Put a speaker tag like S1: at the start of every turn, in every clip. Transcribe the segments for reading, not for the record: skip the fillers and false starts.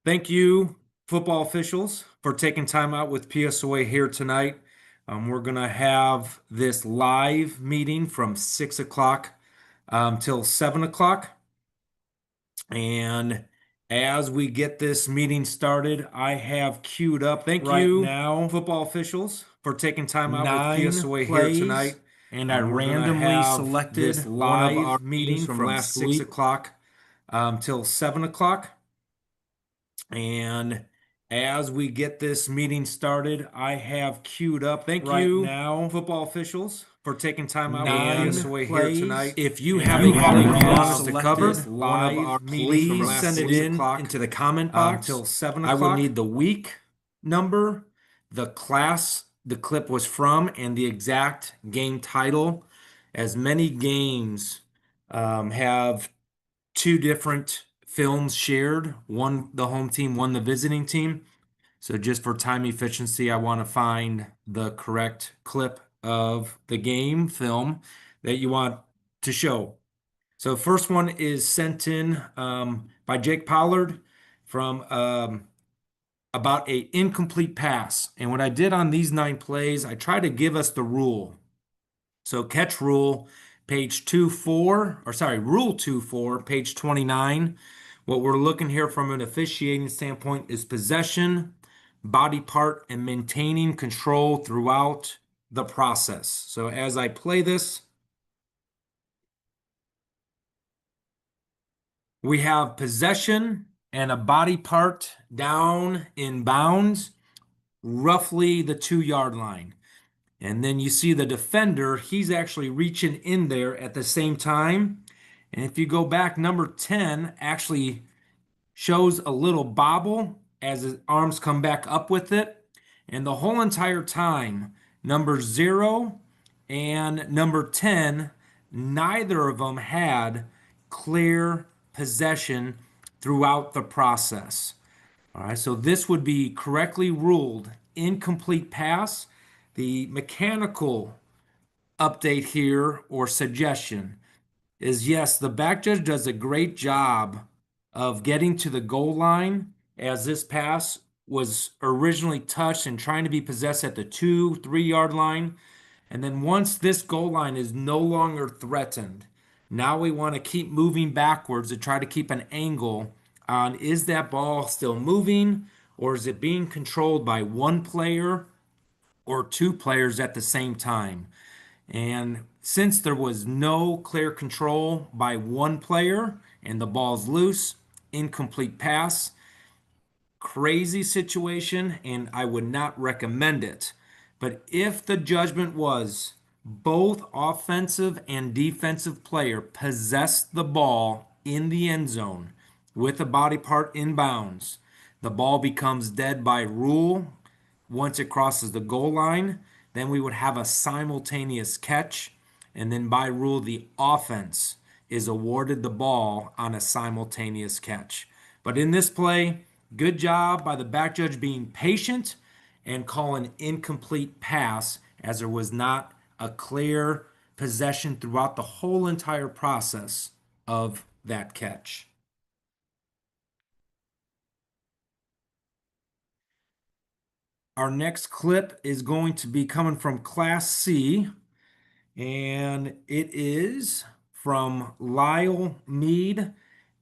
S1: Thank you, football officials, for taking time out with PSOA here tonight. We're going to have this live meeting from 6 o'clock till 7 o'clock. And as we get this meeting started, I have queued up
S2: Thank
S1: right
S2: you,
S1: now, football officials, for taking time out with
S2: nine
S1: PSOA here
S2: plays,
S1: tonight.
S2: and I
S1: We're gonna
S2: randomly
S1: have
S2: selected
S1: this
S2: one of our
S1: live meeting
S2: games from
S1: from
S2: last
S1: 6
S2: week.
S1: o'clock till 7 o'clock. And as we get this meeting started, I have queued up
S2: Thank
S1: right
S2: you,
S1: now, football officials, for taking time out with
S2: nine
S1: PSOA here
S2: plays.
S1: tonight.
S2: If you
S1: And
S2: have
S1: I
S2: a
S1: really
S2: game you want
S1: want
S2: us to cover,
S1: this
S2: one of
S1: live
S2: our
S1: meeting
S2: please
S1: from
S2: send it
S1: 6
S2: in
S1: o'clock
S2: into the comment box.
S1: till 7
S2: I would
S1: o'clock.
S2: need the week number, the class the clip was from, and the exact game title, as many games have two different films shared, one the home team, one the visiting team. So just for time efficiency, I want to find the correct clip of the game film that you want to show. So first one is sent in by Jake Pollard from about a incomplete pass. And what I did on these 9 plays, I tried to give us the rule. So catch rule, page 24, or sorry, rule 24, page 29. What we're looking here from an officiating standpoint is possession, body part, and maintaining control throughout the process. So as I play this, we have possession and a body part down in bounds, roughly the 2-yard line. And then you see the defender, he's actually reaching in there at the same time. And if you go back, number 10 actually shows a little bobble as his arms come back up with it. And the whole entire time, number 0 and number 10, neither of them had clear possession throughout the process. All right, so this would be correctly ruled incomplete pass. The mechanical update here or suggestion is yes, the back judge does a great job of getting to the goal line, as this pass was originally touched and trying to be possessed at the 2-3 yard line. And then once this goal line is no longer threatened, now we want to keep moving backwards to try to keep an angle on, is that ball still moving, or is it being controlled by one player or 2 players at the same time? And since there was no clear control by one player and the ball's loose, incomplete pass, crazy situation, and I would not recommend it. But if the judgment was both offensive and defensive player possessed the ball in the end zone with a body part in bounds, the ball becomes dead by rule once it crosses the goal line. Then we would have a simultaneous catch, and then by rule, the offense is awarded the ball on a simultaneous catch. But in this play, good job by the back judge being patient and call an incomplete pass, as there was not a clear possession throughout the whole entire process of that catch. Our next clip is going to be coming from Class C, and it is from Lyle Mead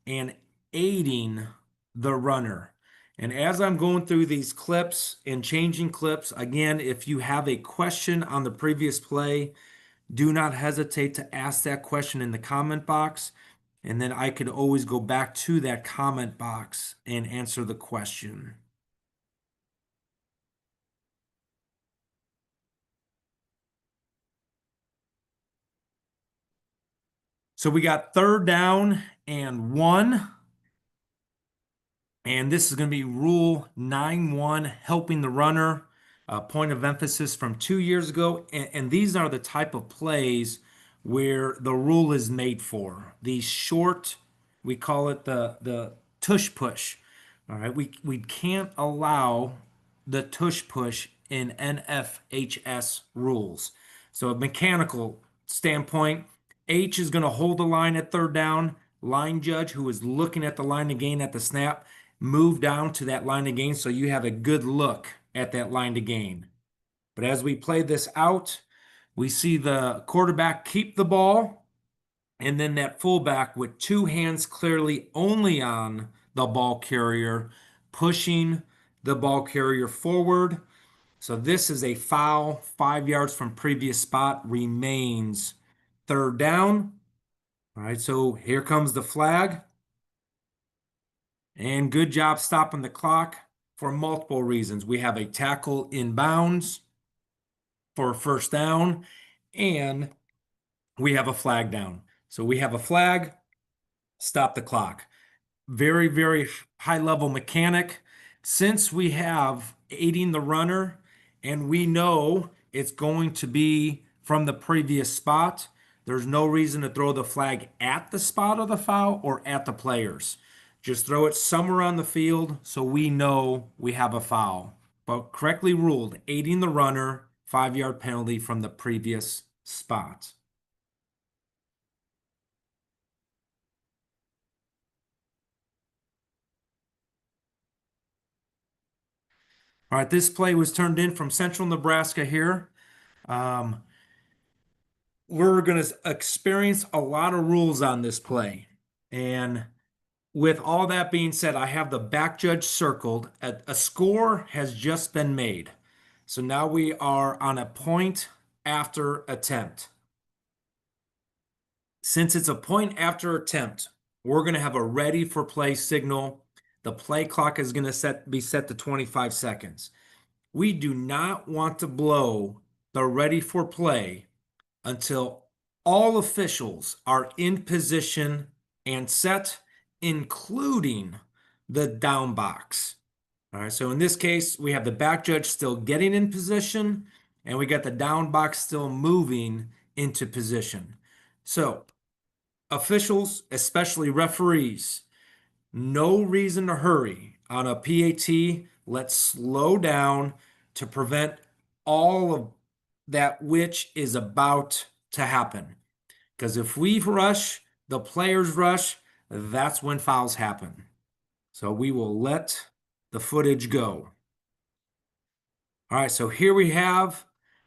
S2: and aiding the runner. And as I'm going through these clips and changing clips, again, if you have a question on the previous play, do not hesitate to ask that question in the comment box. And then I could always go back to that comment box and answer the question. So we got 3rd down and 1. And this is going to be Rule 9-1, helping the runner. Point of emphasis from 2 years ago. And these are the type of plays where the rule is made for. These short, we call it the tush push. All right, we can't allow the tush push in NFHS rules. So a mechanical standpoint, H is going to hold the line at 3rd down. Line judge, who is looking at the line again at the snap, move down to that line of gain so you have a good look at that line to gain. But as we play this out, we see the quarterback keep the ball, and then that fullback with two hands clearly only on the ball carrier, pushing the ball carrier forward. So this is a foul, 5 yards from previous spot, remains third down. All right, so here comes the flag. And good job stopping the clock for multiple reasons. We have a tackle in bounds for a first down, and we have a flag down. So we have a flag, stop the clock. Very, very high level mechanic. Since we have aiding the runner and we know it's going to be from the previous spot, there's no reason to throw the flag at the spot of the foul or at the players. Just throw it somewhere on the field so we know we have a foul. But correctly ruled, aiding the runner, 5 yard penalty from the previous spot. All right, this play was turned in from Central Nebraska here. Um, we're going to experience a lot of rules on this play. And with all that being said, I have the back judge circled. A score has just been made. So now we are on a point after attempt. Since it's a point after attempt, we're going to have a ready for play signal. The play clock is going to be set to 25 seconds. We do not want to blow the ready for play until all officials are in position and set, including the down box. All right, so in this case, we have the back judge still getting in position, and we got the down box still moving into position. So, officials, especially referees, no reason to hurry on a PAT. Let's slow down to prevent all of that which is about to happen. Because if we rush, the players rush, that's when fouls happen. So we will let the footage go. All right, so here we have,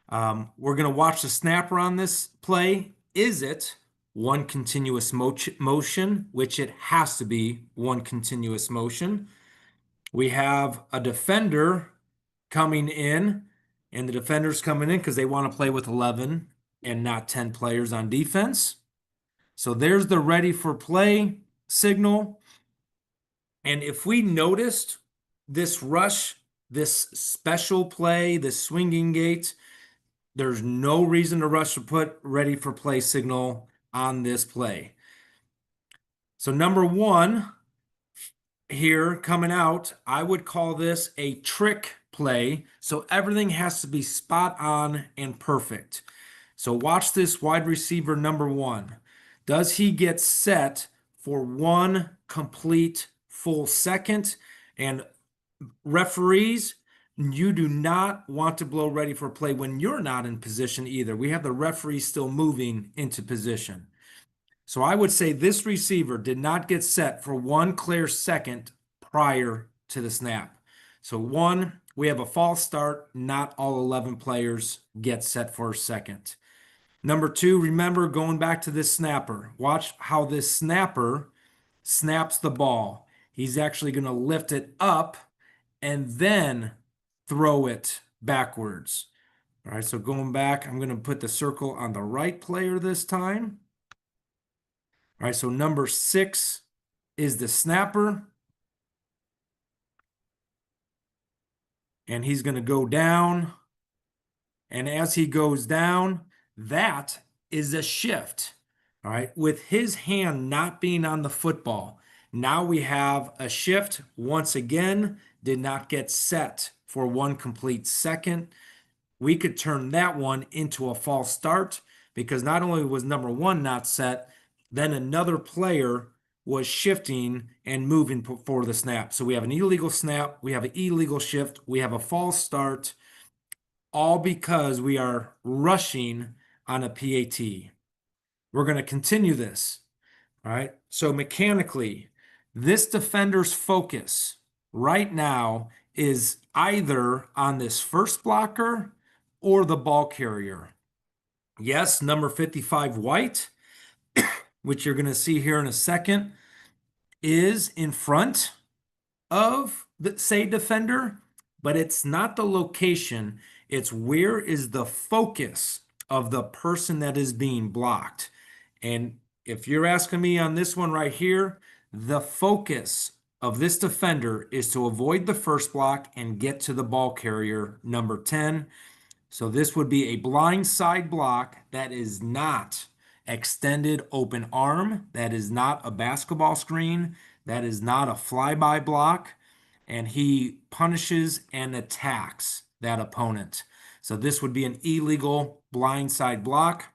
S2: we're going to watch the snapper on this play. Is it one continuous motion, which it has to be one continuous motion? We have a defender coming in, and the defender's coming in because they want to play with 11 and not 10 players on defense. So there's the ready for play signal. And if we noticed this rush, this special play, this swinging gate, there's no reason to rush to put ready for play signal on this play. So number one here coming out, I would call this a trick play. So everything has to be spot on and perfect. So watch this wide receiver number one. Does he get set for one complete full second? And referees, you do not want to blow ready for play when you're not in position either. We have the referee still moving into position. So I would say this receiver did not get set for one clear second prior to the snap. So one, we have a false start. Not all 11 players get set for a second. Number two, remember going back to this snapper. Watch how this snapper snaps the ball. He's actually going to lift it up and then throw it backwards. All right, so going back, I'm going to put the circle on the right player this time. All right, so number 6 is the snapper. And he's going to go down. And as he goes down, that is a shift. All right, with his hand not being on the football. Now we have a shift. Once again, did not get set for one complete second. We could turn that one into a false start because not only was number 1 not set, then another player was shifting and moving for the snap. So we have an illegal snap, we have an illegal shift, we have a false start, all because we are rushing on a PAT. We're going to continue this. All right. So mechanically, this defender's focus right now is either on this first blocker or the ball carrier. Yes, number 55 white, which you're going to see here in a second, is in front of the say defender, but it's not the location. It's where is the focus of the person that is being blocked. And if you're asking me on this one right here, the focus of this defender is to avoid the first block and get to the ball carrier, number 10. So this would be a blind side block that is not extended open arm. That is not a basketball screen. That is not a flyby block. And he punishes and attacks that opponent. So this would be an illegal blind side block.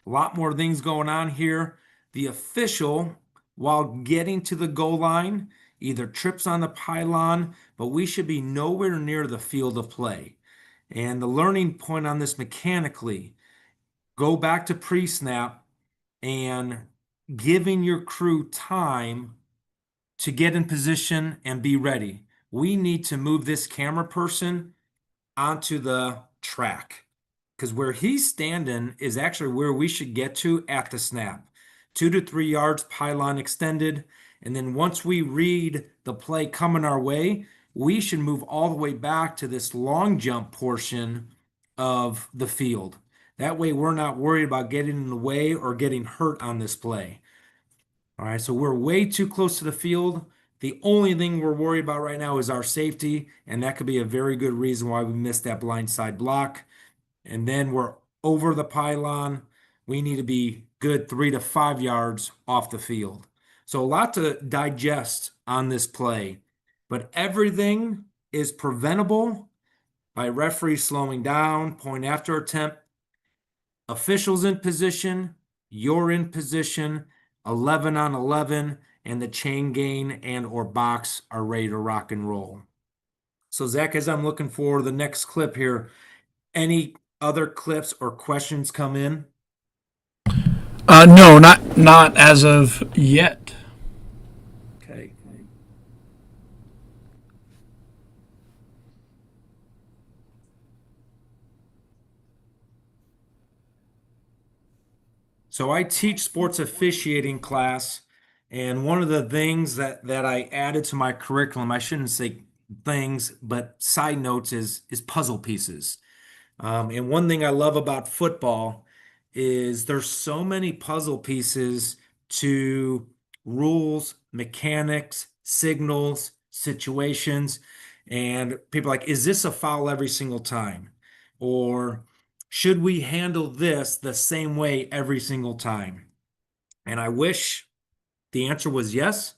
S2: A lot more things going on here. The official, while getting to the goal line, either trips on the pylon, but we should be nowhere near the field of play. And the learning point on this mechanically, go back to pre-snap and giving your crew time to get in position and be ready. We need to move this camera person onto the track because where he's standing is actually where we should get to at the snap. 2 to 3 yards, pylon extended. And then once we read the play coming our way, we should move all the way back to this long jump portion of the field. That way, we're not worried about getting in the way or getting hurt on this play. All right, so we're way too close to the field. The only thing we're worried about right now is our safety, and that could be a very good reason why we missed that blind side block. And then we're over the pylon. We need to be good 3 to 5 yards off the field. So a lot to digest on this play, but everything is preventable by referee slowing down, point after attempt, officials in position, you're in position, 11 on 11, and the chain gain and or box are ready to rock and roll. So Zach, as I'm looking for the next clip here, any other clips or questions come in?
S3: No, not as of yet.
S2: Okay. So I teach sports officiating class, and one of the things that I added to my curriculum, I shouldn't say things, but side notes is puzzle pieces. And one thing I love about football is there's so many puzzle pieces to rules, mechanics, signals, situations, and people are like, is this a foul every single time? Or should we handle this the same way every single time? And I wish the answer was yes,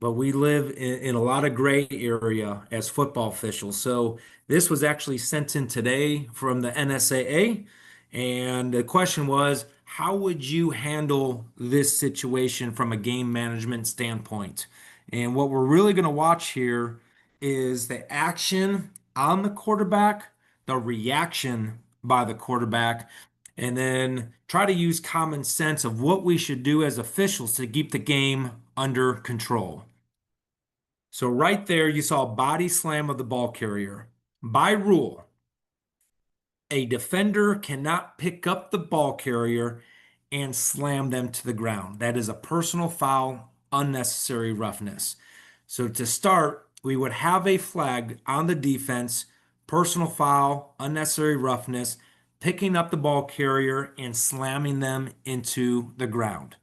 S2: but we live in a lot of gray area as football officials. So this was actually sent in today from the NSAA. And the question was, how would you handle this situation from a game management standpoint? And what we're really going to watch here is the action on the quarterback, the reaction by the quarterback, and then try to use common sense of what we should do as officials to keep the game under control. So right there, you saw a body slam of the ball carrier. By rule, a defender cannot pick up the ball carrier and slam them to the ground. That is a personal foul, unnecessary roughness. So to start, we would have a flag on the defense, personal foul, unnecessary roughness, picking up the ball carrier and slamming them into the ground.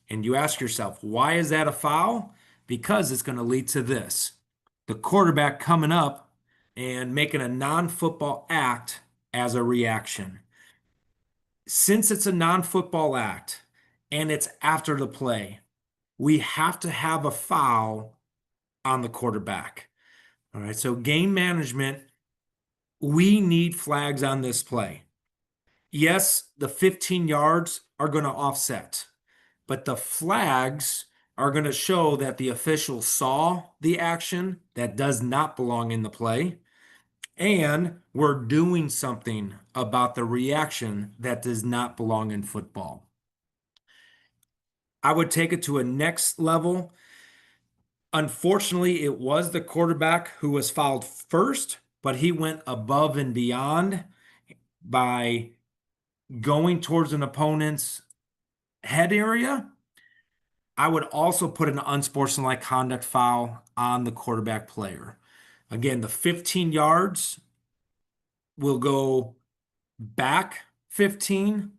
S2: And you ask yourself, why is that a foul? Because it's going to lead to this. The quarterback coming up and making a non-football act as a reaction. Since it's a non-football act and it's after the play, we have to have a foul on the quarterback. All right, so game management, we need flags on this play. Yes, the 15 yards are going to offset, but the flags are going to show that the official saw the action that does not belong in the play, and we're doing something about the reaction that does not belong in football. I would take it to a next level.
S1: Unfortunately, it was the quarterback who was fouled first, but he went above and beyond by going towards an opponent's head area. I would also put an unsportsmanlike conduct foul on the quarterback player. Again, the 15 yards will go back 15,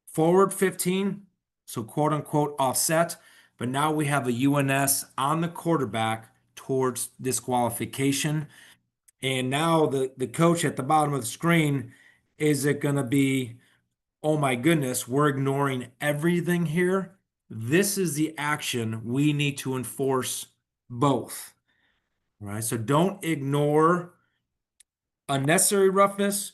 S1: forward 15, so quote unquote offset. But now we have a UNS on the quarterback towards disqualification. And now the coach at the bottom of the screen, is it going to be, oh my goodness, we're ignoring everything here? This is the action we need to enforce both. All right. So don't ignore unnecessary roughness.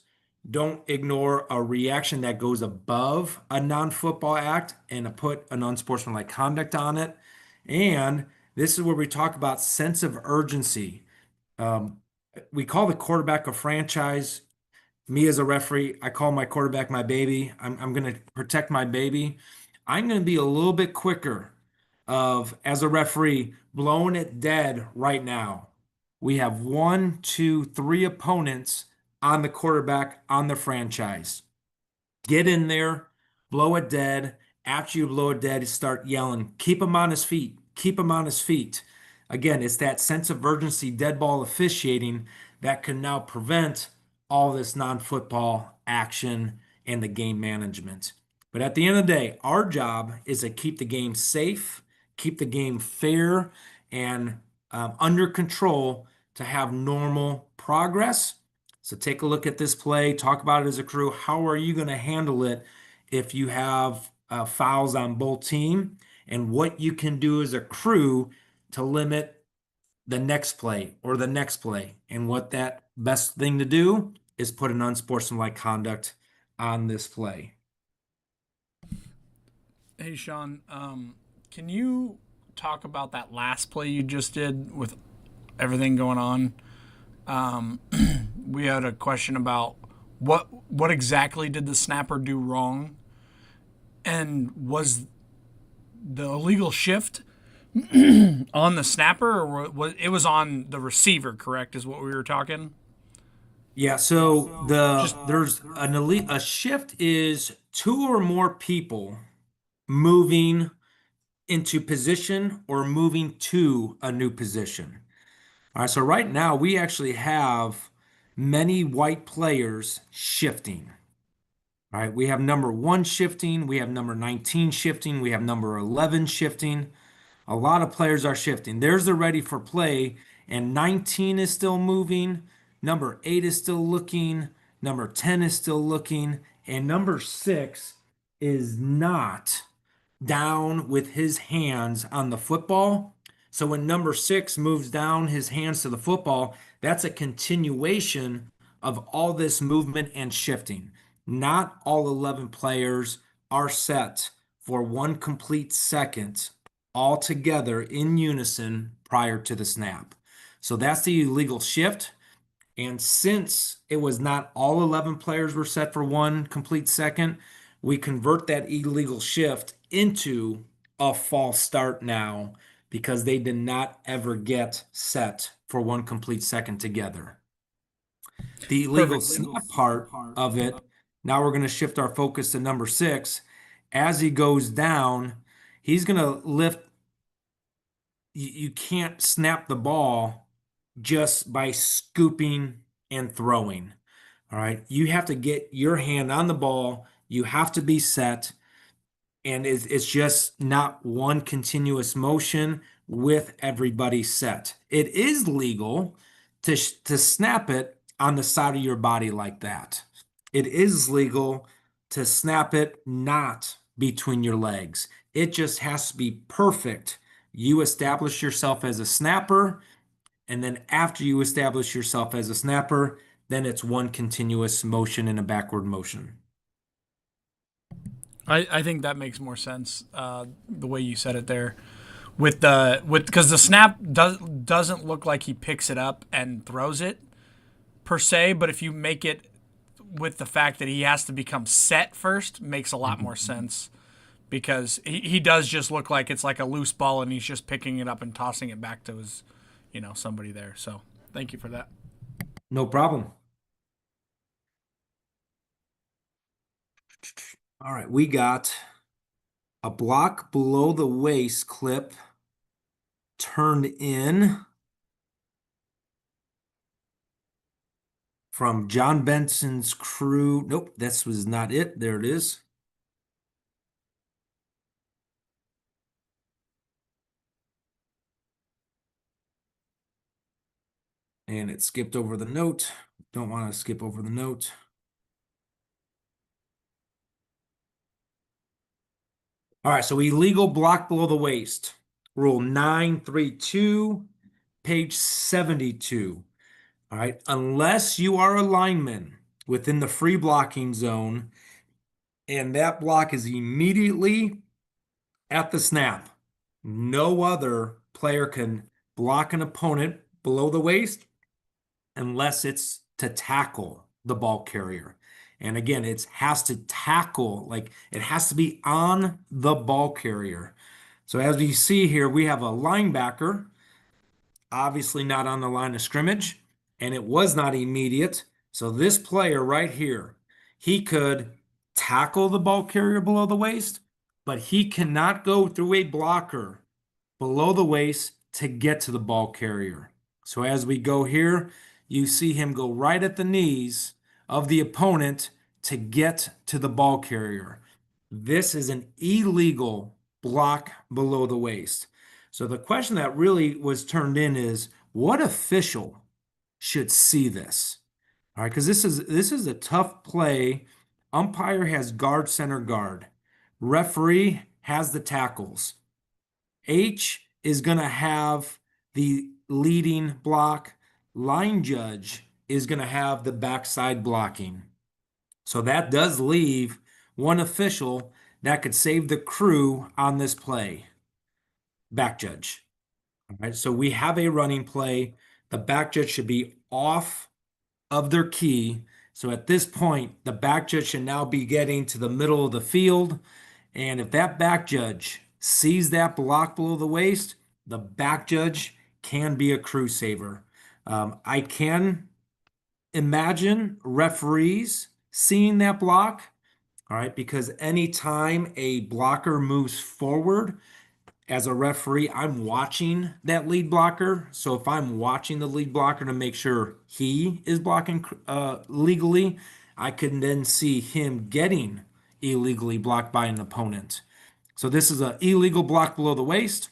S1: Don't ignore a reaction that goes above a non-football act and put an unsportsmanlike conduct on it. And this is where we talk about sense of urgency. Um, we call the quarterback a franchise. Me as a referee, I call my quarterback my baby. I'm going to protect my baby. I'm going to be a little bit quicker of, as a referee, blowing it dead right now. We have 1, 2, 3 opponents on the quarterback on the franchise. Get in there, blow it dead. After you blow it dead, start yelling, keep him on his feet, keep him on his feet. Again, it's that sense of urgency, dead ball officiating that can now prevent all this non-football action and the game management. But at the end of the day, our job is to keep the game safe, keep the game fair, and under control to have normal progress. So take a look at this play, talk about it as a crew. How are you going to handle it if you have fouls on both team, and what you can do as a crew to limit the next play or the next play. And what that best thing to do is put an unsportsmanlike conduct on this play.
S3: Hey, Sean, can you talk about that last play you just did with everything going on? We had a question about what exactly did the snapper do wrong, and was the illegal shift on the snapper, or was it was on the receiver? Correct, is what we were talking.
S1: Yeah, so there's a shift is 2 or more people moving into position or moving to a new position. All right, so right now we actually have many white players shifting. All right, we have number 1 shifting, we have number 19 shifting, we have number 11 shifting. A lot of players are shifting. There's the ready for play, and 19 is still moving, number 8 is still looking, number 10 is still looking, and number 6 is not down with his hands on the football. So when number 6 moves down his hands to the football, that's a continuation of all this movement and shifting. Not all 11 players are set for 1 complete second all together in unison prior to the snap. So that's the illegal shift. And since it was not all 11 players were set for 1 complete second, we convert that illegal shift into a false start now, because they did not ever get set for 1 complete second together. The illegal snap part of it, now we're going to shift our focus to number 6. As he goes down, he's going to lift. You can't snap the ball just by scooping and throwing. All right. You have to get your hand on the ball. You have to be set. And it's just not one continuous motion with everybody set. It is legal to snap it on the side of your body like that. It is legal to snap it not between your legs. It just has to be perfect. You establish yourself as a snapper, and then after you establish yourself as a snapper, then it's one continuous motion in a backward motion.
S3: I think that makes more sense, the way you said it there, because the snap doesn't look like he picks it up and throws it per se, but if you make it with the fact that he has to become set first, makes a lot more sense, because he does just look like it's like a loose ball and he's just picking it up and tossing it back to his, somebody there. So thank you for that.
S1: No problem. All right, we got a block below the waist clip turned in from John Benson's crew. Nope, this was not it. There it is. And it skipped over the note. Don't want to skip over the note. All right, so illegal block below the waist. Rule 932, page 72. All right, unless you are a lineman within the free blocking zone and that block is immediately at the snap, no other player can block an opponent below the waist unless it's to tackle the ball carrier. And again, it has to tackle, like it has to be on the ball carrier. So as we see here, we have a linebacker, obviously not on the line of scrimmage, and it was not immediate. So this player right here, he could tackle the ball carrier below the waist, but he cannot go through a blocker below the waist to get to the ball carrier. So as we go here, you see him go right at the knees of the opponent to get to the ball carrier. This is an illegal block below the waist. So the question that really was turned in is, what official should see this? All right, because this is a tough play. Umpire has guard, center, guard. Referee has the tackles. H is going to have the leading block. Line judge is going to have the backside blocking. So that does leave one official that could save the crew on this play. Back judge. All right, so we have a running play. The back judge should be off of their key. So at this point, the back judge should now be getting to the middle of the field. And if that back judge sees that block below the waist, the back judge can be a crew saver. I can imagine referees seeing that block, all right, because anytime a blocker moves forward, as a referee, I'm watching that lead blocker. So if I'm watching the lead blocker to make sure he is blocking legally, I can then see him getting illegally blocked by an opponent. So this is an illegal block below the waist.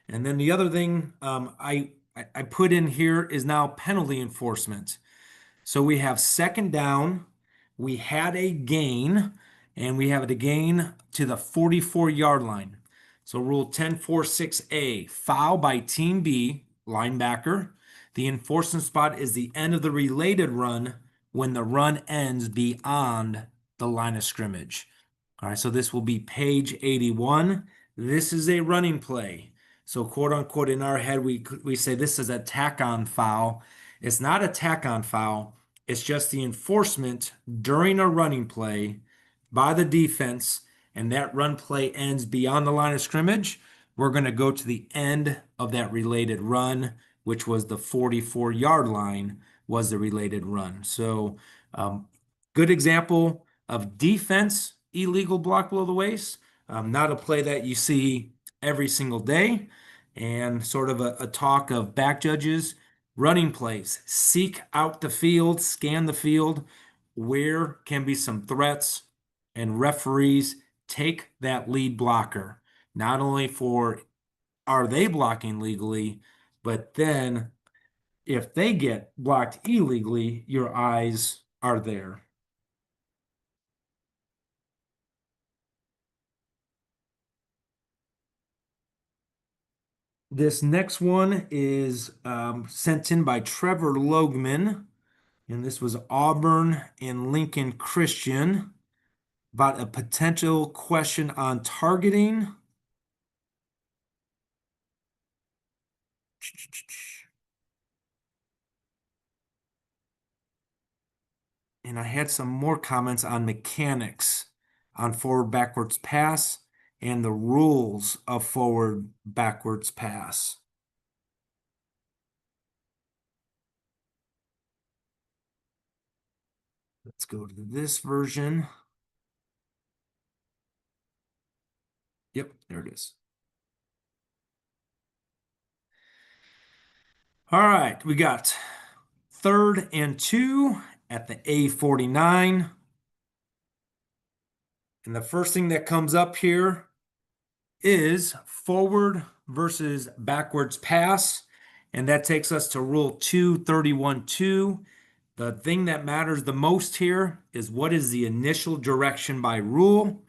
S1: And then the other thing I put in here is now penalty enforcement. So we have second down, we had a gain, and we have a gain to the 44-yard line. So Rule 10.4.6a, foul by Team B, linebacker. The enforcement spot is the end of the related run when the run ends beyond the line of scrimmage. All right, so this will be page 81. This is a running play. So quote unquote in our head, we say this is a tack-on foul. It's not a tack-on foul. It's just the enforcement during a running play by the defense, and that run play ends beyond the line of scrimmage. We're going to go to the end of that related run, which was the 44-yard line was the related run. So good example of defense illegal block below the waist. Not a play that you see every single day, and sort of a talk of back judges. Running plays, seek out the field, scan the field, where can be some threats, and referees take that lead blocker, not only for are they blocking legally, but then if they get blocked illegally, your eyes are there. This next one is sent in by Trevor Logman, and this was Auburn and Lincoln Christian about a potential question on targeting. And I had some more comments on mechanics on forward backwards pass and the rules of forward backwards pass. Let's go to this version. Yep, there it is. All right, we got 3rd and 2 at the A49. And the first thing that comes up here is forward versus backwards pass. And that takes us to Rule 231-2. The thing that matters the most here is what is the initial direction by rule.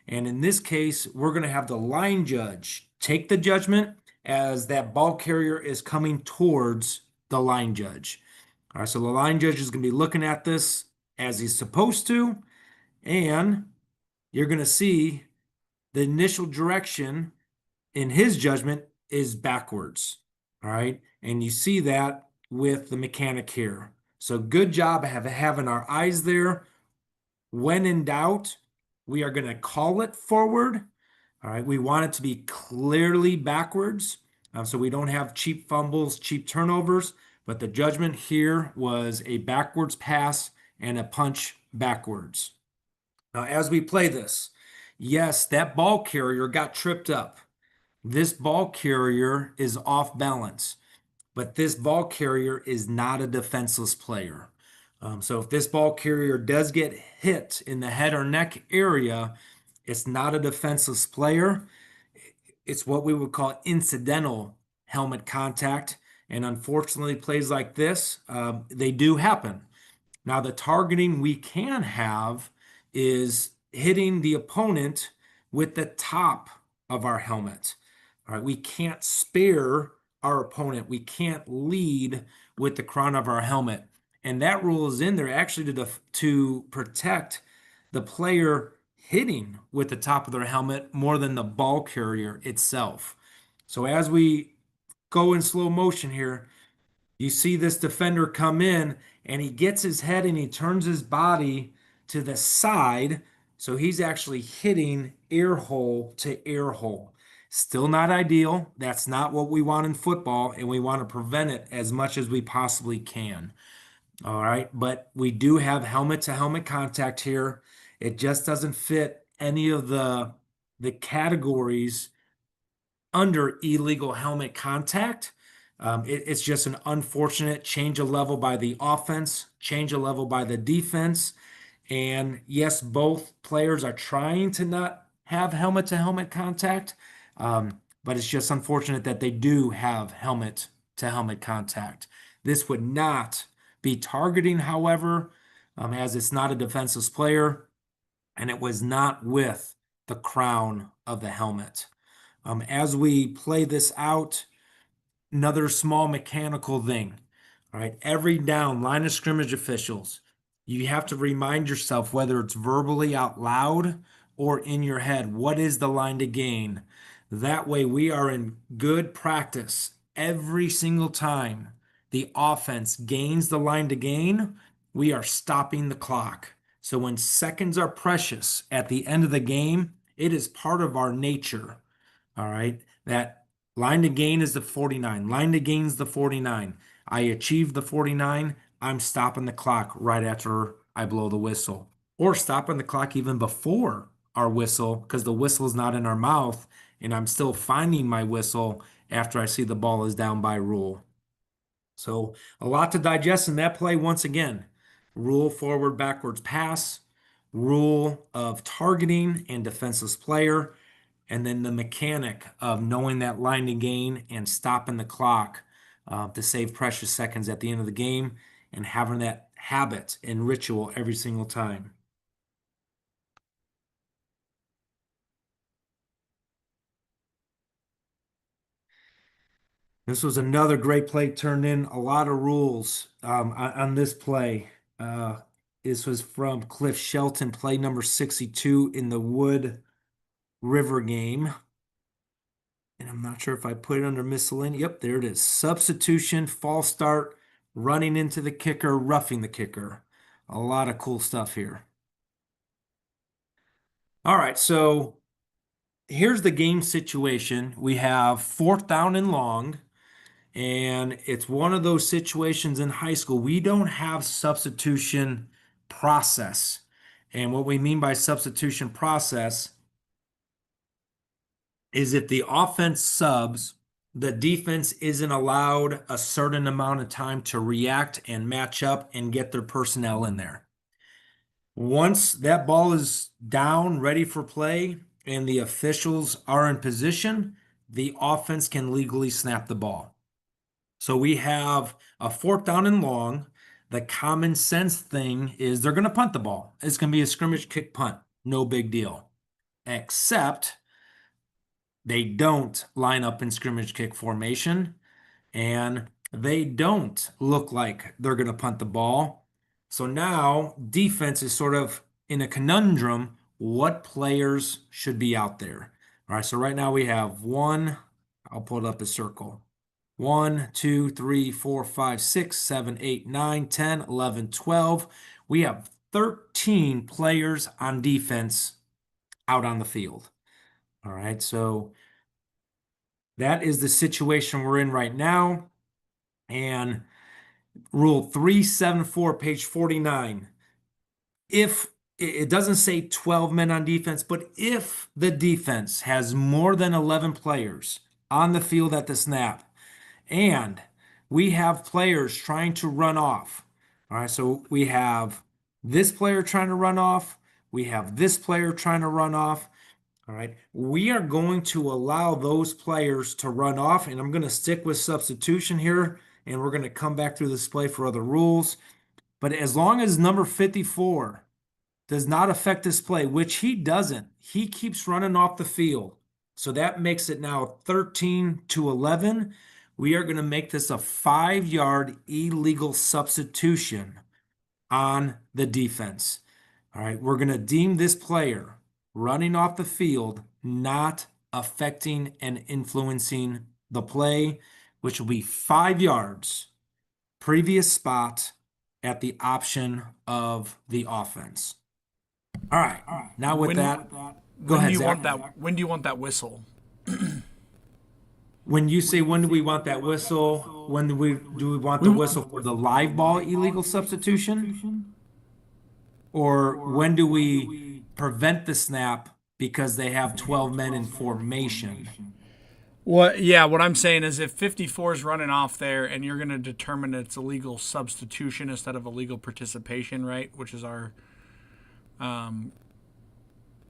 S1: And in this case, we're going to have the line judge take the judgment as that ball carrier is coming towards the line judge. All right, so the line judge is going to be looking at this as he's supposed to, and you're going to see the initial direction in his judgment is backwards. All right, and you see that with the mechanic here. So good job of having our eyes there. When in doubt, we are going to call it forward. All right, we want it to be clearly backwards, so we don't have cheap fumbles, cheap turnovers. But the judgment here was a backwards pass and a punch backwards. Now, as we play this, yes, that ball carrier got tripped up. This ball carrier is off balance, but this ball carrier is not a defenseless player. So if this ball carrier does get hit in the head or neck area, it's not a defenseless player. It's what we would call incidental helmet contact. And unfortunately, plays like this, they do happen. Now, the targeting we can have is hitting the opponent with the top of our helmet. All right, we can't spare our opponent. We can't lead with the crown of our helmet. And that rule is in there actually to protect the player hitting with the top of their helmet more than the ball carrier itself. So as we go in slow motion here, you see this defender come in and he gets his head and he turns his body to the side. So he's actually hitting ear hole to ear hole. Still not ideal. That's not what we want in football, and we want to prevent it as much as we possibly can. All right, but we do have helmet to helmet contact here. It just doesn't fit any of the categories under illegal helmet contact. It's just an unfortunate change of level by the offense, change of level by the defense. And yes, both players are trying to not have helmet to helmet contact, but it's just unfortunate that they do have helmet to helmet contact. This would not be targeting, however, as it's not a defenseless player, and it was not with the crown of the helmet. As we play this out, another small mechanical thing. All right, every down, line of scrimmage officials, you have to remind yourself, whether it's verbally out loud or in your head, what is the line to gain? That way we are in good practice every single time the offense gains the line to gain, we are stopping the clock. So when seconds are precious at the end of the game, it is part of our nature. All right, that line to gain is the 49. Line to gain is the 49. I achieved the 49. I'm stopping the clock right after I blow the whistle, or stopping the clock even before our whistle because the whistle is not in our mouth, and I'm still finding my whistle after I see the ball is down by rule. So a lot to digest in that play. Once again, rule forward, backwards pass, rule of targeting and defenseless player, and then the mechanic of knowing that line to gain and stopping the clock to save precious seconds at the end of the game, and having that habit and ritual every single time. This was another great play, turned in a lot of rules on this play. This was from Cliff Shelton, play number 62 in the Wood River game. And I'm not sure if I put it under miscellaneous. Yep, there it is. Substitution, false start, running into the kicker, roughing the kicker. A lot of cool stuff here.
S2: All right, so here's the game situation. We have 4th down and long, and it's one of those situations in high school. We don't have substitution process. And what we mean by substitution process is if the offense subs, the defense isn't allowed a certain amount of time to react and match up and get their personnel in there. Once that ball is down, ready for play, and the officials are in position, the offense can legally snap the ball. So we have a 4th down and long. The common sense thing is they're going to punt the ball. It's going to be a scrimmage kick punt. No big deal. Except they don't line up in scrimmage kick formation and they don't look like they're going to punt the ball. So now defense is sort of in a conundrum. What players should be out there? All right, so right now we have one, I'll pull up a circle. 1, 2, 3, 4, 5, 6, 7, 8, 9, 10, 11, 12. We have 13 players on defense out on the field. All right, so that is the situation we're in right now. And Rule 374, page 49. If it doesn't say 12 men on defense, but if the defense has more than 11 players on the field at the snap, and we have players trying to run off, all right, so we have this player trying to run off, we have this player trying to run off, all right, we are going to allow those players to run off, and I'm going to stick with substitution here, and we're going to come back through this play for other rules. But as long as number 54 does not affect this play, which he doesn't, he keeps running off the field. So that makes it now 13-11. We are going to make this a 5-yard illegal substitution on the defense. All right, we're going to deem this player running off the field not affecting and influencing the play, which will be 5 yards, previous spot at the option of the offense. All right, now with that, go ahead, Zach.
S3: When do you want that whistle?
S2: When you say when do we want that whistle, when do we want the whistle for the live ball illegal substitution? Or when do we prevent the snap because they have 12 men in formation?
S3: What I'm saying is if 54 is running off there and you're going to determine it's a legal substitution instead of a legal participation, right? Which is our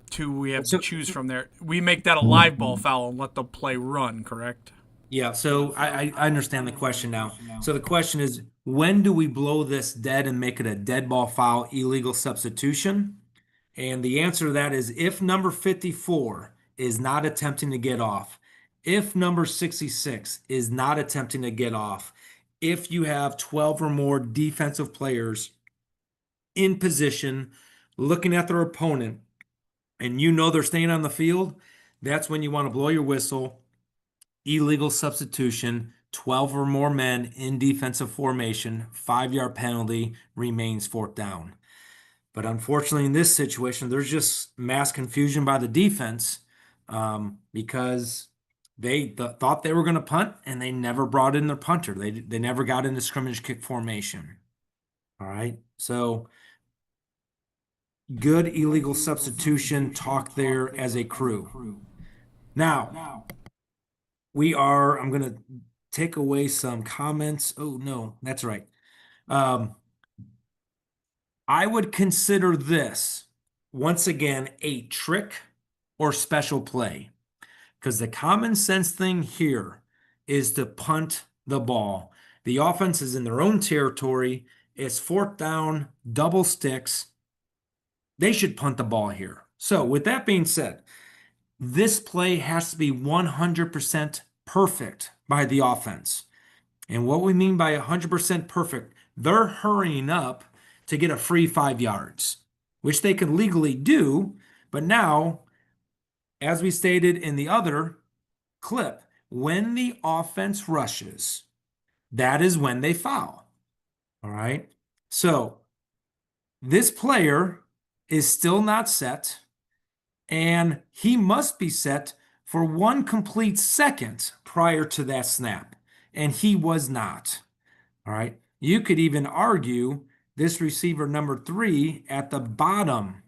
S3: two we have to choose from there. We make that a live ball foul and let the play run, correct?
S2: Yeah, so I understand the question now. So the question is, when do we blow this dead and make it a dead ball foul illegal substitution? And the answer to that is if number 54 is not attempting to get off, if number 66 is not attempting to get off, if you have 12 or more defensive players in position looking at their opponent and you know they're staying on the field, that's when you want to blow your whistle. Illegal substitution, 12 or more men in defensive formation, 5-yard penalty, remains 4th down. But unfortunately, in this situation, there's just mass confusion by the defense because they thought they were going to punt and they never brought in their punter. They never got into scrimmage kick formation. All right, so good illegal substitution talk there as a crew. Now, I'm going to take away some comments. Oh, no, that's right. I would consider this, once again, a trick or special play. Because the common sense thing here is to punt the ball. The offense is in their own territory. It's 4th down, double sticks. They should punt the ball here. So with that being said, this play has to be 100% perfect by the offense. And what we mean by 100% perfect, they're hurrying up to get a free 5 yards, which they can legally do. But now, as we stated in the other clip, when the offense rushes, that is when they foul. All right. So this player is still not set. and he must be set for 1 complete second prior to that snap, and he was not. All right. You could even argue this receiver number 3 at the bottom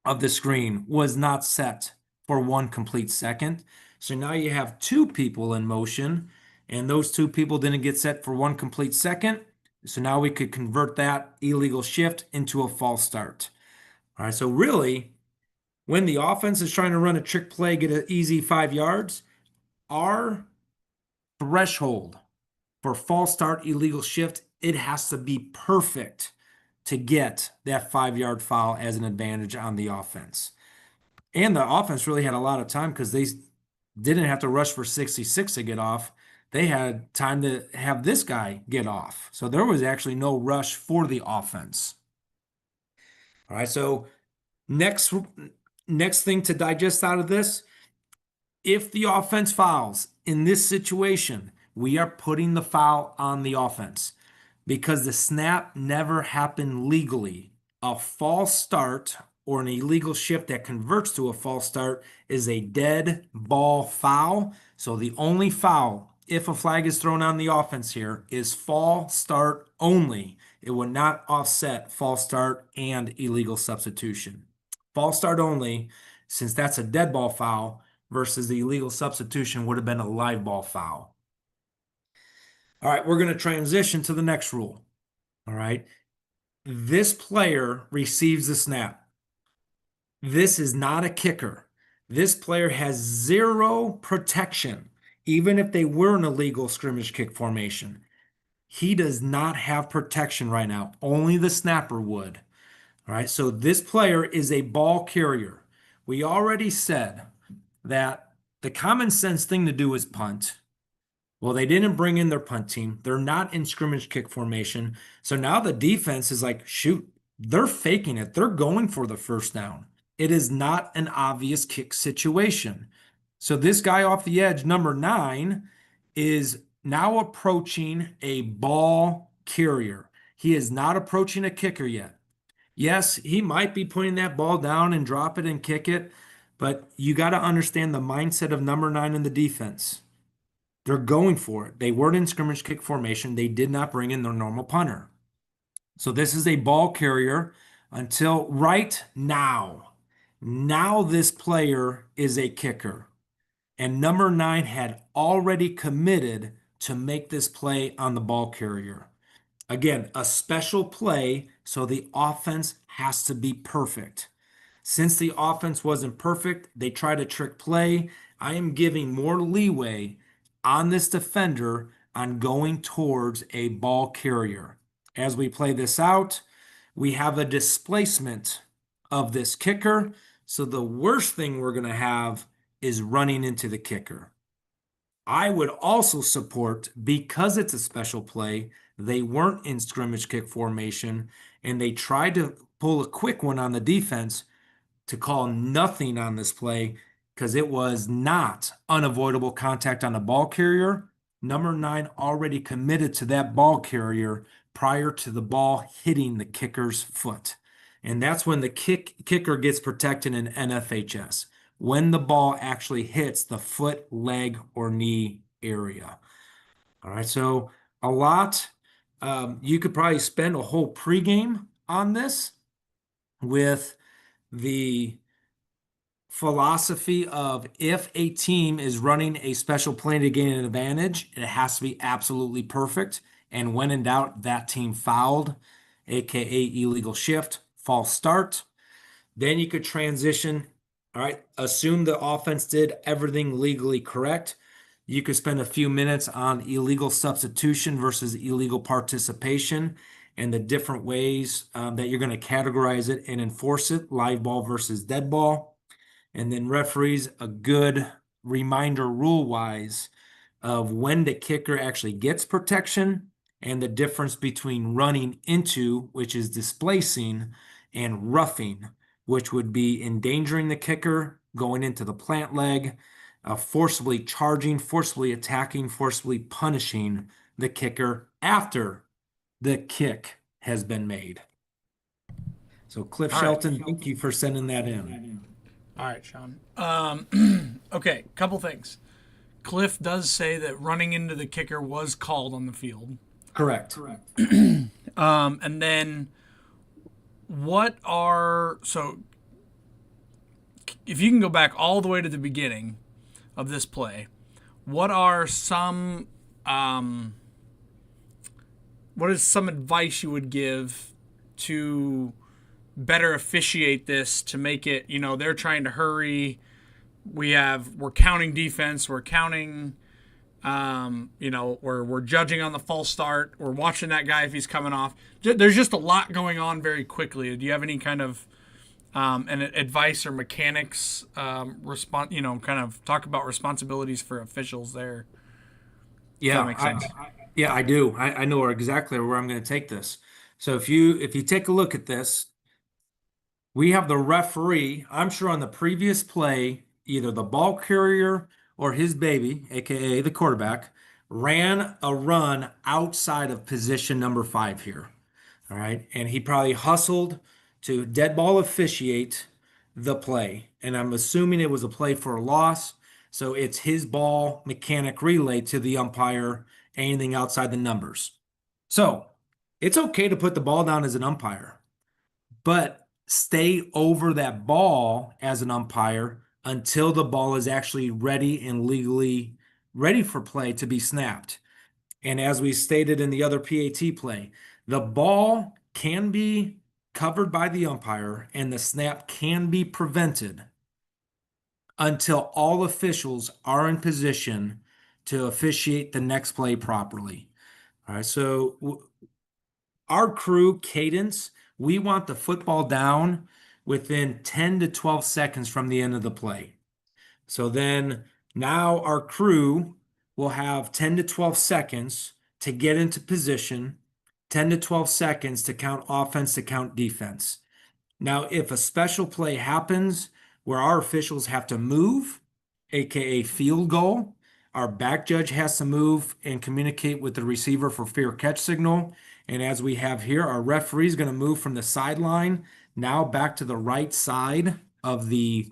S2: of the screen was not set for 1 complete second. So now you have 2 people in motion, and those 2 people didn't get set for 1 complete second. So now we could convert that illegal shift into a false start. All right. So really, when the offense is trying to run a trick play, get an easy 5 yards, our threshold for false start, illegal shift, it has to be perfect to get that 5 yard foul as an advantage on the offense. And the offense really had a lot of time because they didn't have to rush for 66 to get off. They had time to have this guy get off. So there was actually no rush for the offense. All right, so next thing to digest out of this, if the offense fouls in this situation, we are putting the foul on the offense because the snap never happened legally. A false start or an illegal shift that converts to a false start is a dead ball foul. So the only foul, if a flag is thrown on the offense here, is false start only. It would not offset false start and illegal substitution. False start only, since that's a dead ball foul versus the illegal substitution would have been a live ball foul. All right, we're going to transition to the next rule. All right. This player receives the snap. This is not a kicker. This player has zero protection, even if they were in a legal scrimmage kick formation. He does not have protection right now. Only the snapper would. All right. So this player is a ball carrier. We already said that the common sense thing to do is punt. Well, they didn't bring in their punt team. They're not in scrimmage kick formation. So now the defense is like, shoot, they're faking it. They're going for the first down. It is not an obvious kick situation. So this guy off the edge, number 9, is now approaching a ball carrier. He is not approaching a kicker yet. Yes, he might be putting that ball down and drop it and kick it, but you got to understand the mindset of number 9 in the defense. They're going for it. They weren't in scrimmage kick formation. They did not bring in their normal punter. So this is a ball carrier until right now. Now this player is a kicker. And number 9 had already committed to make this play on the ball carrier. Again, a special play, so the offense has to be perfect. Since the offense wasn't perfect, they tried a trick play. I am giving more leeway on this defender on going towards a ball carrier. As we play this out, we have a displacement of this kicker. So the worst thing we're going to have is running into the kicker. I would also support, because it's a special play, they weren't in scrimmage kick formation, and they tried to pull a quick one on the defense to call nothing on this play because it was not unavoidable contact on the ball carrier. Number 9 already committed to that ball carrier prior to the ball hitting the kicker's foot. And that's when the kicker gets protected in NFHS, when the ball actually hits the foot, leg, or knee area. All right, so a lot. You could probably spend a whole pregame on this with the philosophy of if a team is running a special play to gain an advantage, it has to be absolutely perfect. And when in doubt, that team fouled, aka illegal shift, false start. Then you could transition. All right, assume the offense did everything legally correct. You could spend a few minutes on illegal substitution versus illegal participation and the different ways that you're going to categorize it and enforce it, live ball versus dead ball. And then referees a good reminder rule-wise of when the kicker actually gets protection and the difference between running into, which is displacing, and roughing, which would be endangering the kicker, going into the plant leg, forcibly charging, forcibly attacking, forcibly punishing the kicker after the kick has been made. So Cliff
S3: All right.
S2: Shelton, thank you for sending that in.
S3: All right, Sean. Okay, couple things. Cliff does say that running into the kicker was called on the field.
S1: Correct.
S3: And then so if you can go back all the way to the beginning of this play, what are some what is some advice you would give to better officiate this to make it, they're trying to hurry. We're counting defense, we're counting we're judging on the false start. We're watching that guy if he's coming off. There's just a lot going on very quickly. Do you have any kind of an advice or mechanics response? Kind of talk about responsibilities for officials there.
S1: Yeah,
S3: That makes sense.
S1: yeah, I do. I know exactly where I'm going to take this. So if you take a look at this, we have the referee. I'm sure on the previous play, either the ball carrier or his baby, aka the quarterback, ran a run outside of position number 5 here. All right. And he probably hustled to dead ball officiate the play. And I'm assuming it was a play for a loss. So it's his ball mechanic relay to the umpire, anything outside the numbers. So it's okay to put the ball down as an umpire, but stay over that ball as an umpire until the ball is actually ready and legally ready for play to be snapped. And as we stated in the other PAT play, the ball can be covered by the umpire and the snap can be prevented until all officials are in position to officiate the next play properly. All right, so our crew cadence, we want the football down within 10 to 12 seconds from the end of the play. So then now our crew will have 10 to 12 seconds to get into position, 10 to 12 seconds to count offense, to count defense. Now, if a special play happens where our officials have to move, aka field goal, our back judge has to move and communicate with the receiver for fair catch signal. And as we have here, our referee is going to move from the sideline now back to the right side of the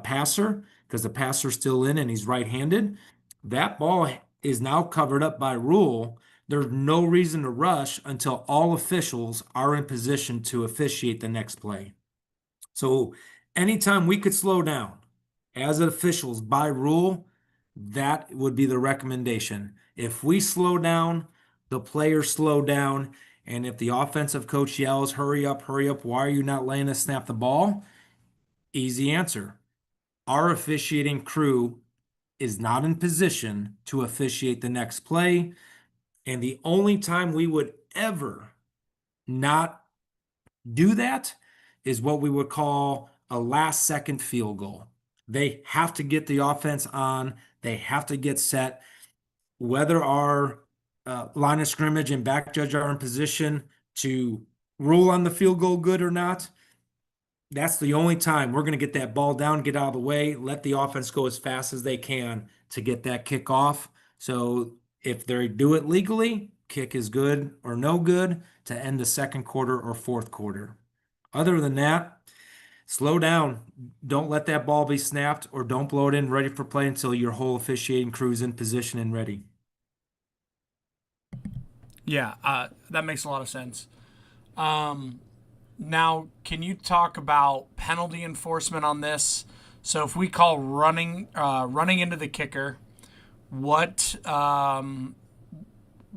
S1: passer because the passer's still in and he's right-handed. That ball is now covered up by rule. There's no reason to rush until all officials are in position to officiate the next play. So anytime we could slow down as officials by rule, that would be the recommendation. If we slow down, the players slow down. And if the offensive coach yells, hurry up, why are you not letting us snap the ball? Easy answer. Our officiating crew is not in position to officiate the next play. And the only time we would ever not do that is what we would call a last second field goal. They have to get the offense on, they have to get set. Whether our line of scrimmage and back judge are in position to rule on the field goal good or not, that's the only time we're going to get that ball down, get out of the way, let the offense go as fast as they can to get that kick off. So if they do it legally, kick is good or no good to end the second quarter or fourth quarter. Other than that, slow down. Don't let that ball be snapped or don't blow it in ready for play until your whole officiating crew is in position and ready.
S3: Yeah, that makes a lot of sense. Now, can you talk about penalty enforcement on this? So, if we call running into the kicker, what are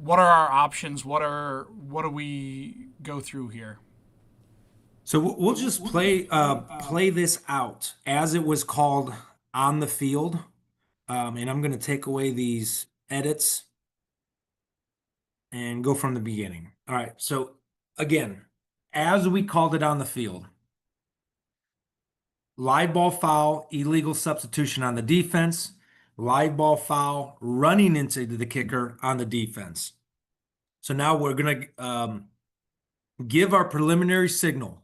S3: our options? What do we go through here?
S1: So we'll just play this out as it was called on the field. And I'm going to take away these edits and go from the beginning. All right. So again, as we called it on the field, live ball foul, illegal substitution on the defense, live ball foul, running into the kicker on the defense. So now we're going to give our preliminary signal.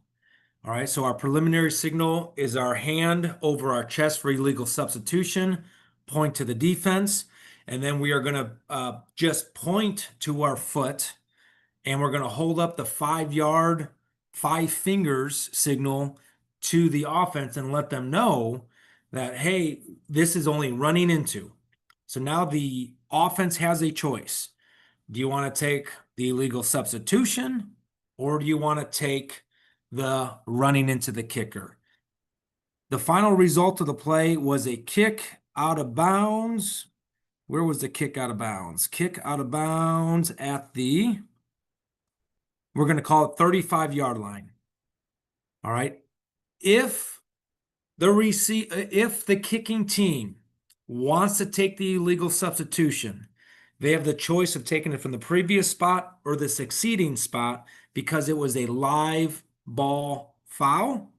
S1: All right, so our preliminary signal is our hand over our chest for illegal substitution, point to the defense, and then we are going to just point to our foot, and we're going to hold up the 5 yard, 5 fingers signal
S2: to the offense and let them know that, hey, this is only running into. So now the offense has a choice. Do you want to take the illegal substitution, or do you want to take the running into the kicker? The final result of the play was a kick out of bounds. Where was the kick out of bounds? Kick out of bounds at the, we're going to call it 35-yard line. All right. If the kicking team wants to take the illegal substitution, they have the choice of taking it from the previous spot or the succeeding spot because it was a live ball foul,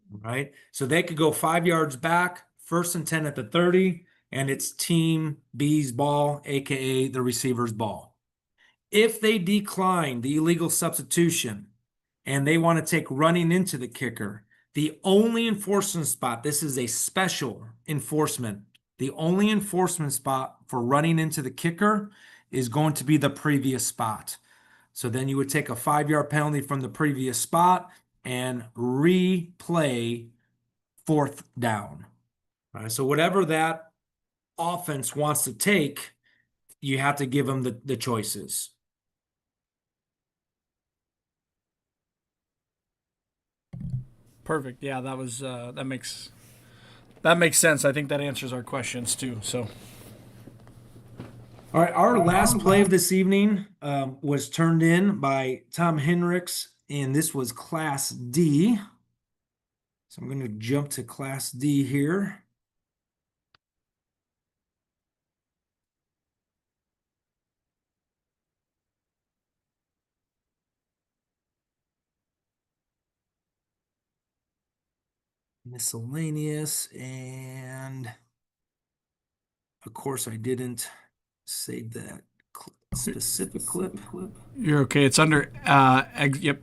S2: right? So they could go 5 yards back, 1st and 10 at the 30, and it's team B's ball, aka the receiver's ball. If they decline the illegal substitution and they want to take running into the kicker, the only enforcement spot, this is a special enforcement, the only enforcement spot for running into the kicker is going to be the previous spot. So then you would take a 5-yard penalty from the previous spot and replay 4th down. All right, so whatever that offense wants to take, you have to give them the choices.
S3: Perfect. Yeah, that was that makes sense. I think that answers our questions too. So,
S2: All right, our last play of this evening was turned in by Tom Henricks, and this was Class D. So I'm going to jump to Class D here. Miscellaneous, and of course I didn't save that specific clip.
S3: you're okay. It's under yep,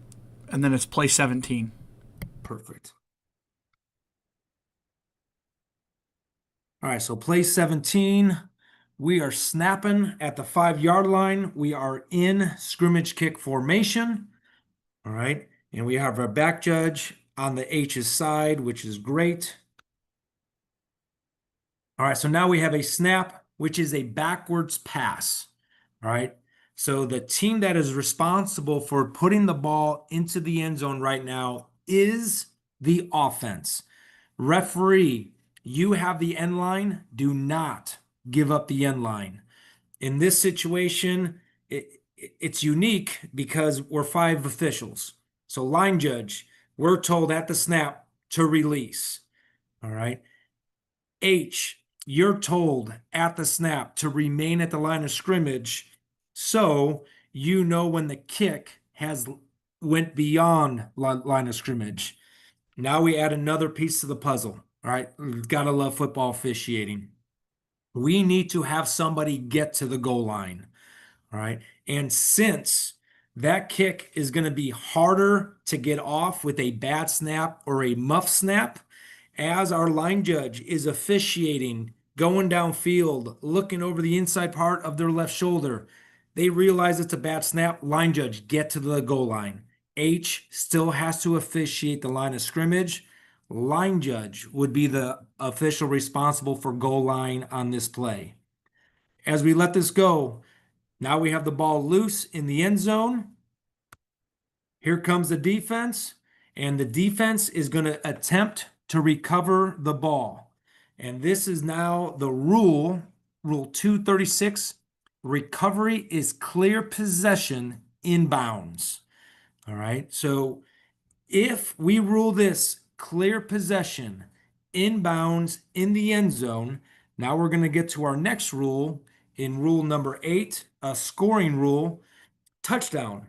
S3: and then it's play 17.
S2: Perfect. All right, so play 17. We are snapping at the 5-yard line. We are in scrimmage kick formation. All right, and we have our back judge on the H's side, which is great. All right, so now we have a snap, which is a backwards pass. All right, so the team that is responsible for putting the ball into the end zone right now is the offense. Referee, you have the end line. Do not give up the end line. In this situation, it's unique because we're 5 officials. So line judge, we're told at the snap to release. All right. H, you're told at the snap to remain at the line of scrimmage, so you know when the kick has went beyond line of scrimmage. Now we add another piece to the puzzle. All right, we've got to love football officiating. We need to have somebody get to the goal line. All right, and since that kick is going to be harder to get off with a bad snap or a muff snap, as our line judge is officiating, going downfield, looking over the inside part of their left shoulder, they realize it's a bad snap. Line judge, get to the goal line. H still has to officiate the line of scrimmage. Line judge would be the official responsible for goal line on this play. As we let this go, now we have the ball loose in the end zone. Here comes the defense, and the defense is going to attempt to recover the ball. And this is now the rule 236. Recovery is clear possession inbounds. All right. So if we rule this clear possession inbounds in the end zone, now we're going to get to our next rule in rule number 8, a scoring rule, touchdown.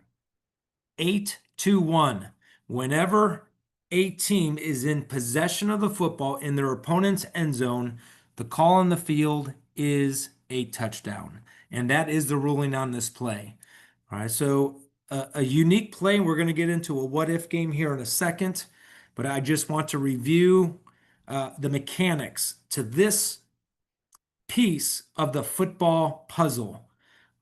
S2: 8-1. Whenever a team is in possession of the football in their opponent's end zone, the call on the field is a touchdown. And that is the ruling on this play. All right, so a unique play. We're going to get into a what-if game here in a second, but I just want to review the mechanics to this piece of the football puzzle.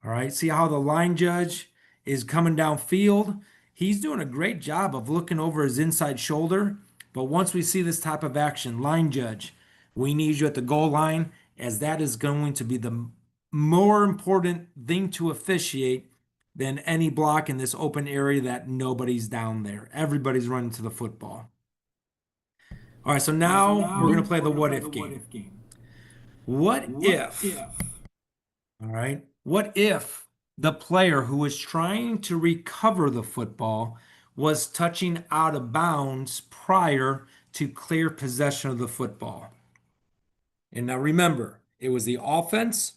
S2: All right, see how the line judge is coming downfield. He's doing a great job of looking over his inside shoulder, But once we see this type of action, line judge, we need you at the goal line, as that is going to be the more important thing to officiate than any block in this open area that nobody's down there. Everybody's running to the football. All right, so now we're going to play the what if game. What if, all right, what if the player who was trying to recover the football was touching out of bounds prior to clear possession of the football? And now remember, it was the offense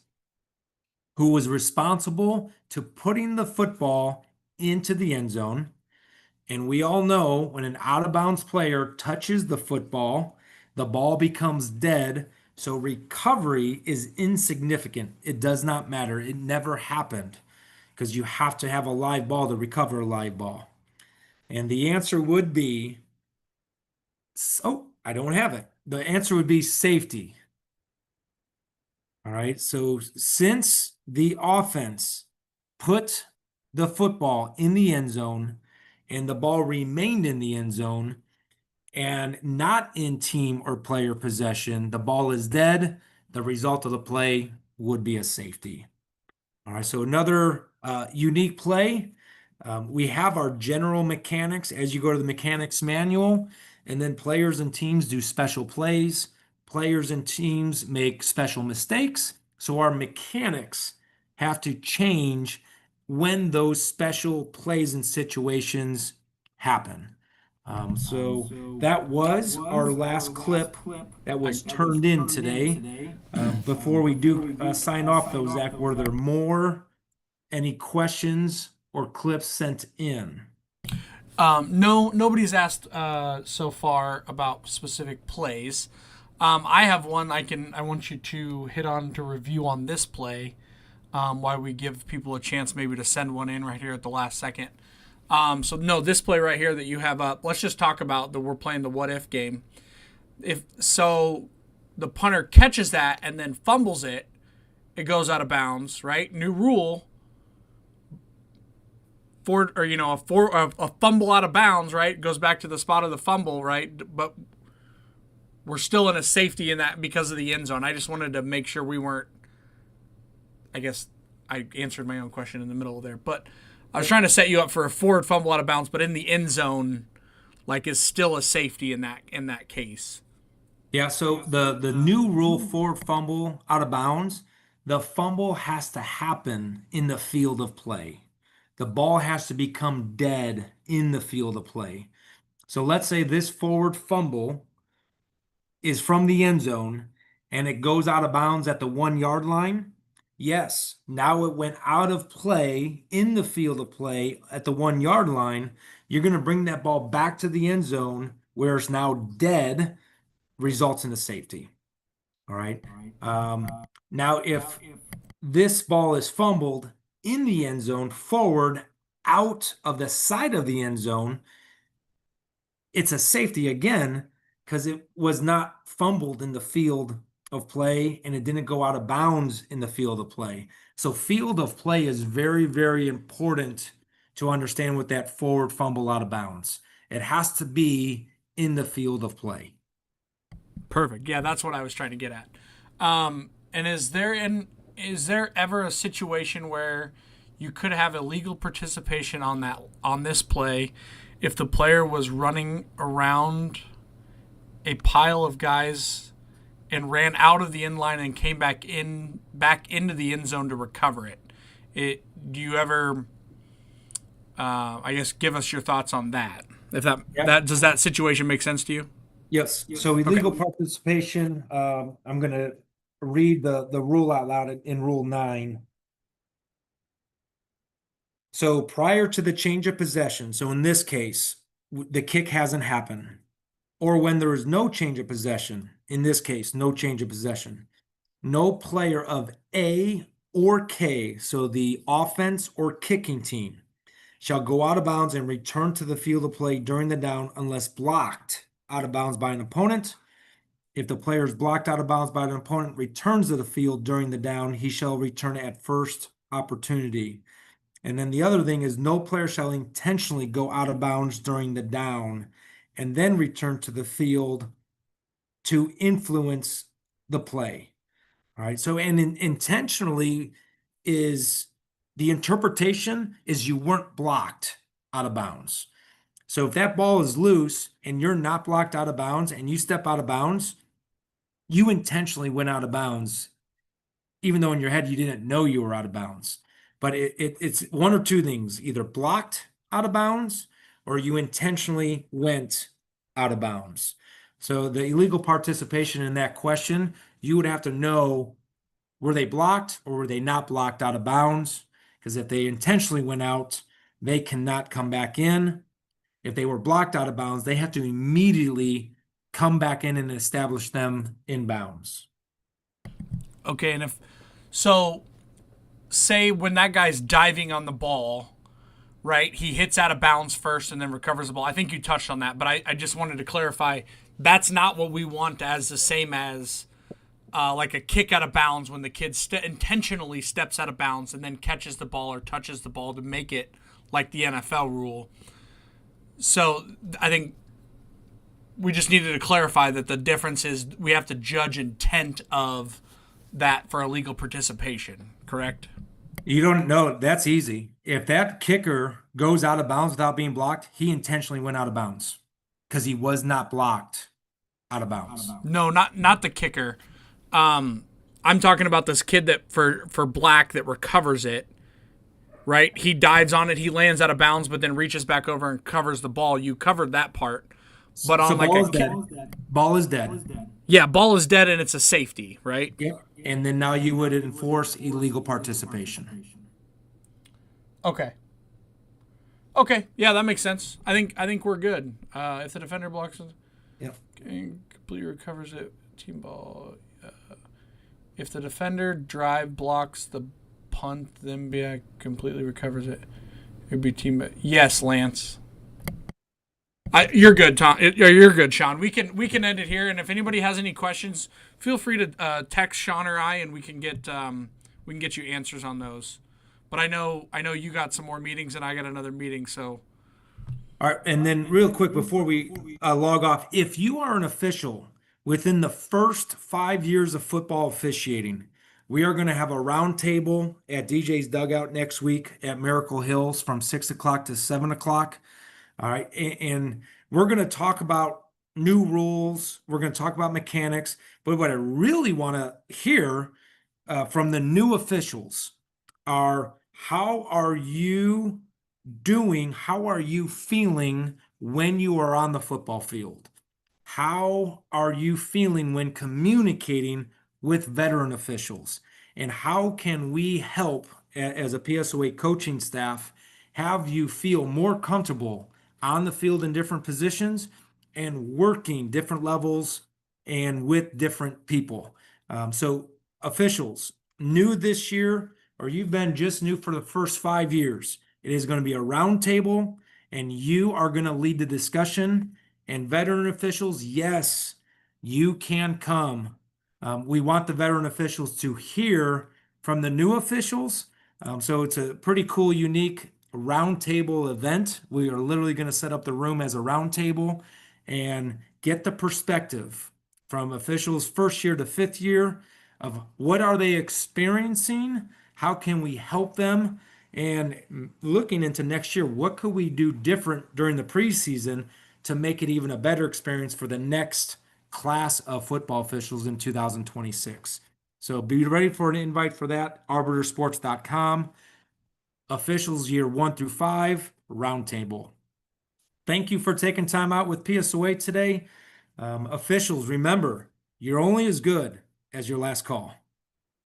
S2: who was responsible to putting the football into the end zone. And we all know when an out of bounds player touches the football, the ball becomes dead. So recovery is insignificant. It does not matter. It never happened because you have to have a live ball to recover a live ball. And the answer would be, oh, I don't have it. The answer would be safety. All right. So since the offense put the football in the end zone and the ball remained in the end zone and not in team or player possession, the ball is dead. The result of the play would be a safety. All right. So another unique play. We have our general mechanics as you go to the mechanics manual, and then players and teams do special plays. Players and teams make special mistakes. So our mechanics have to change when those special plays and situations happen. So that was our last clip that was turned in today. Before we do sign off, though, Zach, were there any questions or clips sent in?
S3: No, nobody's asked so far about specific plays. I have one I want you to hit on to review on this play, while we give people a chance maybe to send one in right here at the last second. So no, this play right here that you have up, let's just talk about we're playing the what if game. If so, the punter catches that and then fumbles it, it goes out of bounds, right? New rule. A fumble out of bounds, right? Goes back to the spot of the fumble, right? But we're still in a safety in that because of the end zone. I just wanted to make sure we weren't. I guess I answered my own question in the middle there, but I was trying to set you up for a forward fumble out of bounds, but in the end zone, is still a safety in that case.
S2: Yeah. So the new rule, forward fumble out of bounds, the fumble has to happen in the field of play. The ball has to become dead in the field of play. So let's say this forward fumble is from the end zone and it goes out of bounds at the 1 yard line. Yes, now it went out of play in the field of play at the 1 yard line. You're going to bring that ball back to the end zone where it's now dead, results in a safety. All right. Now, if this ball is fumbled in the end zone forward out of the side of the end zone, it's a safety again because it was not fumbled in the field of play and it didn't go out of bounds in the field of play. So field of play is very, very important to understand with that forward fumble out of bounds. It has to be in the field of play.
S3: Perfect. Yeah, that's what I was trying to get at. And is there ever a situation where you could have illegal participation on this play if the player was running around a pile of guys and ran out of the end line and came back into the end zone to recover it? Do you ever I guess give us your thoughts on that? If that does that situation make sense to you?
S2: Yes. So illegal participation, I'm going to read the rule out loud in Rule 9. So prior to the change of possession, so in this case, the kick hasn't happened, or when there is no change of possession, in this case, no change of possession, no player of A or K, so the offense or kicking team, shall go out of bounds and return to the field of play during the down unless blocked out of bounds by an opponent. If the player is blocked out of bounds by an opponent, returns to the field during the down, he shall return at first opportunity. And then the other thing is no player shall intentionally go out of bounds during the down.
S1: and then return to the field to influence the play. All right. So, and intentionally is the interpretation is you weren't blocked out of bounds. So if that ball is loose and you're not blocked out of bounds and you step out of bounds, you intentionally went out of bounds, even though in your head you didn't know you were out of bounds. But it's one or two things, either blocked out of bounds or you intentionally went out of bounds. So the illegal participation in that question, you would have to know, were they blocked or were they not blocked out of bounds? Because if they intentionally went out, they cannot come back in. If they were blocked out of bounds, they have to immediately come back in and establish them in bounds.
S3: Okay, and if so, say when that guy's diving on the ball, right? He hits out of bounds first and then recovers the ball. I think you touched on that, but I just wanted to clarify that's not what we want as the same as like a kick out of bounds when the kid intentionally steps out of bounds and then catches the ball or touches the ball to make it like the NFL rule. So I think we just needed to clarify that the difference is we have to judge intent of that for illegal participation, correct?
S1: You don't know. That's easy. If that kicker goes out of bounds without being blocked, he intentionally went out of bounds because he was not blocked out of bounds.
S3: No, not the kicker. I'm talking about this kid that for Black that recovers it, right? He dives on it, he lands out of bounds, but then reaches back over and covers the ball. You covered that part. But on
S1: So
S3: like
S1: ball
S3: a
S1: is dead. Ball is dead.
S3: yeah, ball is dead and it's a safety, right?
S1: Yep. And then now you would enforce illegal participation.
S3: Okay. Okay, yeah, that makes sense. I think we're good. If the defender blocks it,
S1: Yep.
S3: and completely recovers it, team ball. If the defender drive blocks the punt, then completely recovers it. It'd be team. Yes, Lance. You're good, Tom. You're good, Sean. We can end it here. And if anybody has any questions, feel free to text Sean or I, and we can get you answers on those. But I know you got some more meetings, and I got another meeting. So,
S1: All right, and then real quick before we log off, if you are an official within the first 5 years of football officiating, we are going to have a roundtable at DJ's Dugout next week at Miracle Hills from 6 o'clock to 7 o'clock. All right, and we're going to talk about new rules. We're going to talk about mechanics. But what I really want to hear from the new officials are, how are you doing? How are you feeling when you are on the football field? How are you feeling when communicating with veteran officials? And how can we help as a PSOA coaching staff have you feel more comfortable on the field in different positions and working different levels and with different people? So officials, new this year, or you've been just new for the first 5 years, it is going to be a roundtable, and you are going to lead the discussion. And veteran officials, yes, you can come. We want the veteran officials to hear from the new officials. So it's a pretty cool, unique roundtable event. We are literally going to set up the room as a roundtable and get the perspective from officials first year to fifth year of what are they experiencing, how can we help them, and looking into next year, what could we do different during the preseason to make it even a better experience for the next class of football officials in 2026. So be ready for an invite for that, arbitersports.com. Officials year 1 through 5, roundtable. Thank you for taking time out with PSOA today. Officials, remember, you're only as good as your last call.